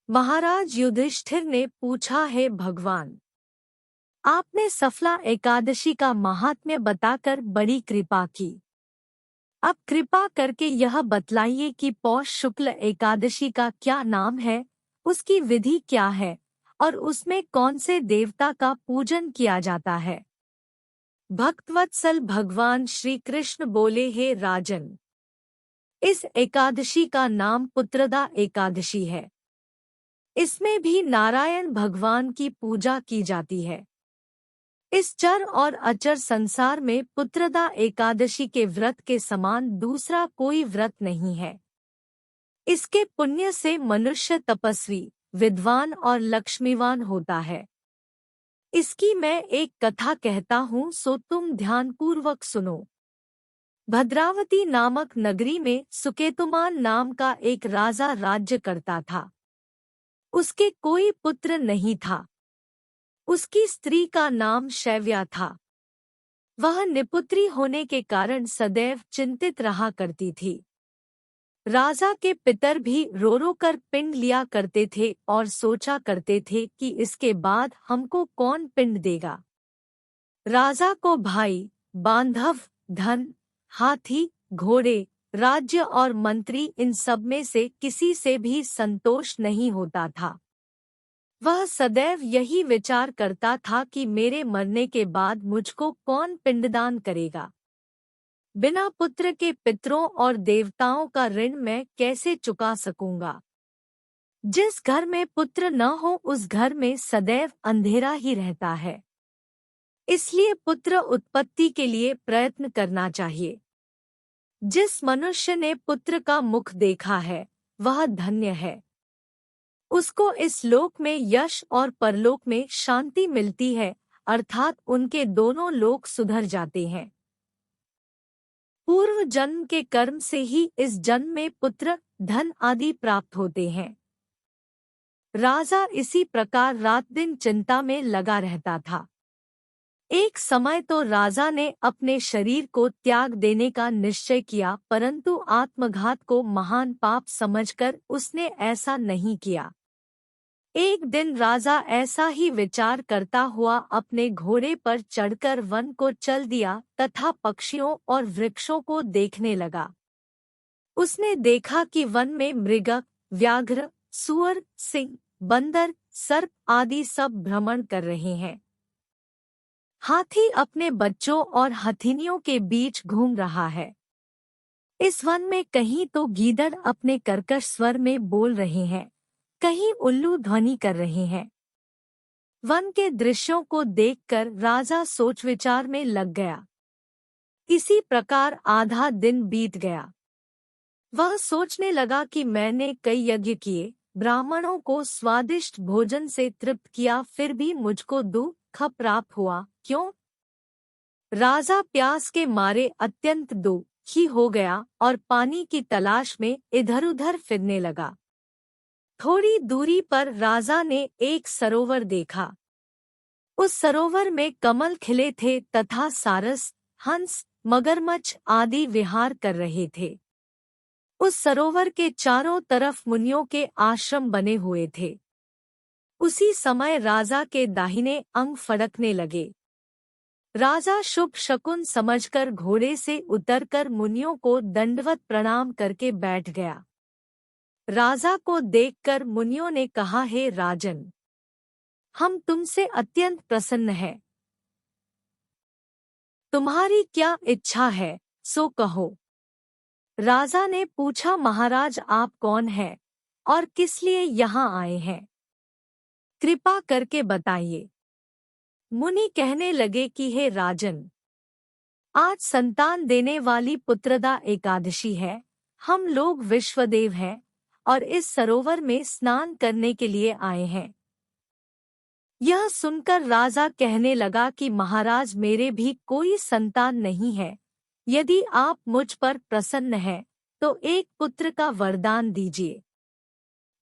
महाराज युधिष्ठिर ने पूछा, हे भगवान, आपने सफला एकादशी का महात्म्य बताकर बड़ी कृपा की। अब कृपा करके यह बतलाइए कि पौष शुक्ल एकादशी का क्या नाम है, उसकी विधि क्या है और उसमें कौन से देवता का पूजन किया जाता है। भक्तवत्सल भगवान श्री कृष्ण बोले, हे राजन, इस एकादशी का नाम पुत्रदा एकादशी है। इसमें भी नारायण भगवान की पूजा की जाती है। इस चर और अचर संसार में पुत्रदा एकादशी के व्रत के समान दूसरा कोई व्रत नहीं है। इसके पुण्य से मनुष्य तपस्वी, विद्वान और लक्ष्मीवान होता है। इसकी मैं एक कथा कहता हूँ, सो तुम ध्यानपूर्वक सुनो। भद्रावती नामक नगरी में सुकेतुमान नाम का एक राजा राज्य करता था। उसके कोई पुत्र नहीं था। उसकी स्त्री का नाम शैव्या था। वह निपुत्री होने के कारण सदैव चिंतित रहा करती थी। राजा के पितर भी रो रो कर पिंड लिया करते थे और सोचा करते थे कि इसके बाद हमको कौन पिंड देगा। राजा को भाई, बांधव, धन, हाथी, घोड़े, राज्य और मंत्री इन सब में से किसी से भी संतोष नहीं होता था। वह सदैव यही विचार करता था कि मेरे मरने के बाद मुझको कौन पिंडदान करेगा। बिना पुत्र के पितरों और देवताओं का ऋण मैं कैसे चुका सकूंगा। जिस घर में पुत्र न हो उस घर में सदैव अंधेरा ही रहता है। इसलिए पुत्र उत्पत्ति के लिए प्रयत्न करना चाहिए। जिस मनुष्य ने पुत्र का मुख देखा है वह धन्य है। उसको इस लोक में यश और परलोक में शांति मिलती है, अर्थात उनके दोनों लोक सुधर जाते हैं। पूर्व जन्म के कर्म से ही इस जन्म में पुत्र, धन आदि प्राप्त होते हैं। राजा इसी प्रकार रात दिन चिंता में लगा रहता था। एक समय तो राजा ने अपने शरीर को त्याग देने का निश्चय किया, परंतु आत्मघात को महान पाप समझकर उसने ऐसा नहीं किया। एक दिन राजा ऐसा ही विचार करता हुआ अपने घोड़े पर चढ़कर वन को चल दिया तथा पक्षियों और वृक्षों को देखने लगा। उसने देखा कि वन में मृग, व्याघ्र, सूअर, सिंह, बंदर, सर्प आदि सब भ्रमण कर रहे हैं। हाथी अपने बच्चों और हथिनियों के बीच घूम रहा है। इस वन में कहीं तो गीदड़ अपने कर्कश स्वर में बोल रहे हैं, कहीं उल्लू ध्वनि कर रहे हैं। वन के दृश्यों को देखकर राजा सोच विचार में लग गया। इसी प्रकार आधा दिन बीत गया। वह सोचने लगा कि मैंने कई यज्ञ किए, ब्राह्मणों को स्वादिष्ट भोजन से तृप्त किया, फिर भी मुझको दुख प्राप्त हुआ। क्यों? राजा प्यास के मारे अत्यंत दुखी हो गया और पानी की तलाश में इधर-उधर फिरने लगा। थोड़ी दूरी पर राजा ने एक सरोवर देखा। उस सरोवर में कमल खिले थे तथा सारस, हंस, मगरमच्छ आदि विहार कर रहे थे। उस सरोवर के चारों तरफ मुनियों के आश्रम बने हुए थे। उसी समय राजा के दाहिने अंग फड़कने लगे। राजा शुभ शकुन समझकर घोड़े से उतरकर मुनियों को दंडवत प्रणाम करके बैठ गया। राजा को देखकर मुनियों ने कहा, हे राजन, हम तुमसे अत्यंत प्रसन्न हैं। तुम्हारी क्या इच्छा है, सो कहो। राजा ने पूछा, महाराज आप कौन हैं और किस लिए यहाँ आए हैं? कृपा करके बताइए। मुनि कहने लगे कि हे राजन, आज संतान देने वाली पुत्रदा एकादशी है। हम लोग विश्वदेव हैं और इस सरोवर में स्नान करने के लिए आए हैं। यह सुनकर राजा कहने लगा कि महाराज मेरे भी कोई संतान नहीं है। यदि आप मुझ पर प्रसन्न हैं तो एक पुत्र का वरदान दीजिए।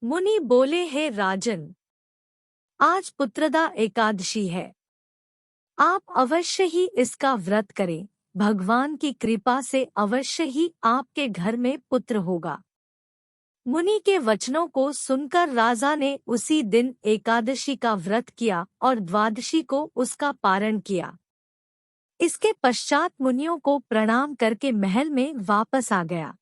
मुनि बोले, हे राजन, आज पुत्रदा एकादशी है। आप अवश्य ही इसका व्रत करें। भगवान की कृपा से अवश्य ही आपके घर में पुत्र होगा। मुनि के वचनों को सुनकर राजा ने उसी दिन एकादशी का व्रत किया और द्वादशी को उसका पारण किया। इसके पश्चात मुनियों को प्रणाम करके महल में वापस आ गया।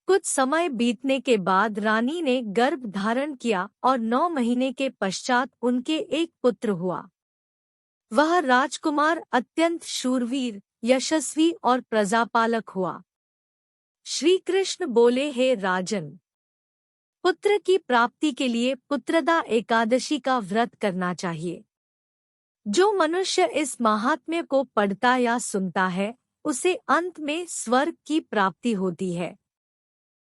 कुछ समय बीतने के बाद रानी ने गर्भ धारण किया और 9 महीने के पश्चात उनके एक पुत्र हुआ। वह राजकुमार अत्यंत शूरवीर, यशस्वी और प्रजापालक हुआ। श्री कृष्ण बोले, हे राजन, पुत्र की प्राप्ति के लिए पुत्रदा एकादशी का व्रत करना चाहिए। जो मनुष्य इस महात्म्य को पढ़ता या सुनता है, उसे अंत में स्वर्ग की प्राप्ति होती है।